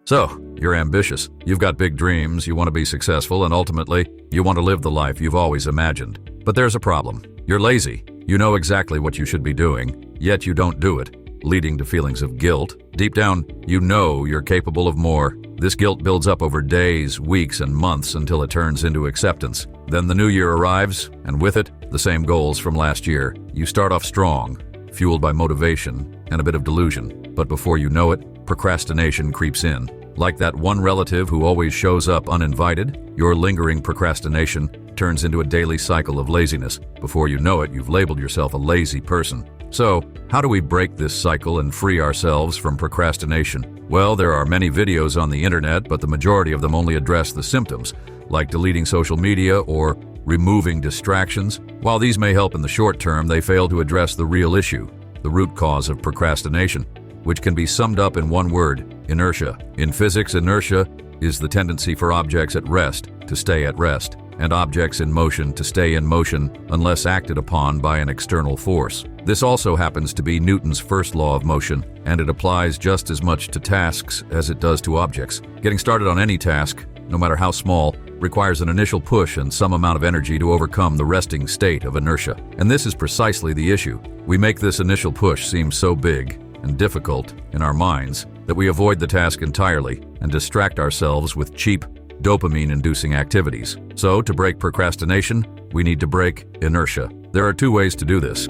So, you're ambitious, you've got big dreams, you want to be successful, and ultimately, you want to live the life you've always imagined. But there's a problem. You're lazy. You know exactly what you should be doing, yet you don't do it, leading to feelings of guilt. Deep down, you know you're capable of more. This guilt builds up over days, weeks, and months until it turns into acceptance. Then the new year arrives, and with it, the same goals from last year. You start off strong, fueled by motivation and a bit of delusion. But before you know it, procrastination creeps in. Like that one relative who always shows up uninvited, your lingering procrastination turns into a daily cycle of laziness. Before you know it, you've labeled yourself a lazy person. So, how do we break this cycle and free ourselves from procrastination? Well, there are many videos on the internet, but the majority of them only address the symptoms, like deleting social media or removing distractions. While these may help in the short term, they fail to address the real issue, the root cause of procrastination, which can be summed up in one word: inertia. In physics, inertia is the tendency for objects at rest to stay at rest, and objects in motion to stay in motion unless acted upon by an external force. This also happens to be Newton's first law of motion, and it applies just as much to tasks as it does to objects. Getting started on any task, no matter how small, requires an initial push and some amount of energy to overcome the resting state of inertia. And this is precisely the issue. We make this initial push seem so big and difficult in our minds that we avoid the task entirely and distract ourselves with cheap, dopamine-inducing activities. So, to break procrastination, we need to break inertia. There are two ways to do this.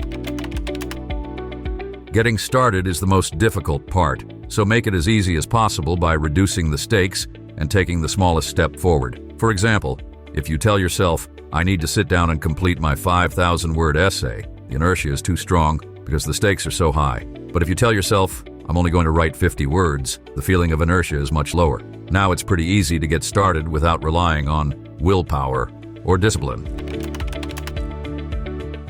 Getting started is the most difficult part, so make it as easy as possible by reducing the stakes and taking the smallest step forward. For example, if you tell yourself, "I need to sit down and complete my 5,000-word essay," the inertia is too strong because the stakes are so high. But if you tell yourself, "I'm only going to write 50 words, the feeling of inertia is much lower. Now it's pretty easy to get started without relying on willpower or discipline.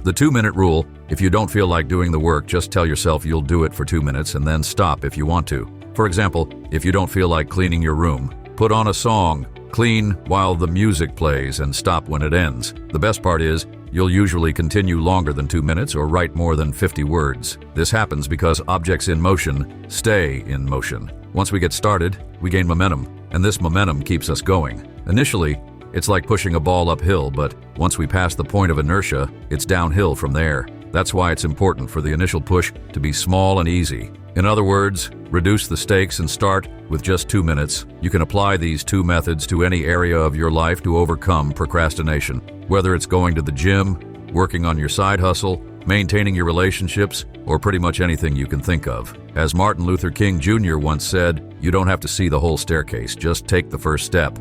The 2-minute rule: if you don't feel like doing the work, just tell yourself you'll do it for 2 minutes and then stop if you want to. For example, if you don't feel like cleaning your room, put on a song, clean while the music plays, and stop when it ends. The best part is, you'll usually continue longer than 2 minutes or write more than 50 words. This happens because objects in motion stay in motion. Once we get started, we gain momentum, and this momentum keeps us going. Initially, it's like pushing a ball uphill, but once we pass the point of inertia, it's downhill from there. That's why it's important for the initial push to be small and easy. In other words, reduce the stakes and start with just 2 minutes. You can apply these two methods to any area of your life to overcome procrastination. Whether it's going to the gym, working on your side hustle, maintaining your relationships, or pretty much anything you can think of. As Martin Luther King Jr. once said, "You don't have to see the whole staircase, just take the first step."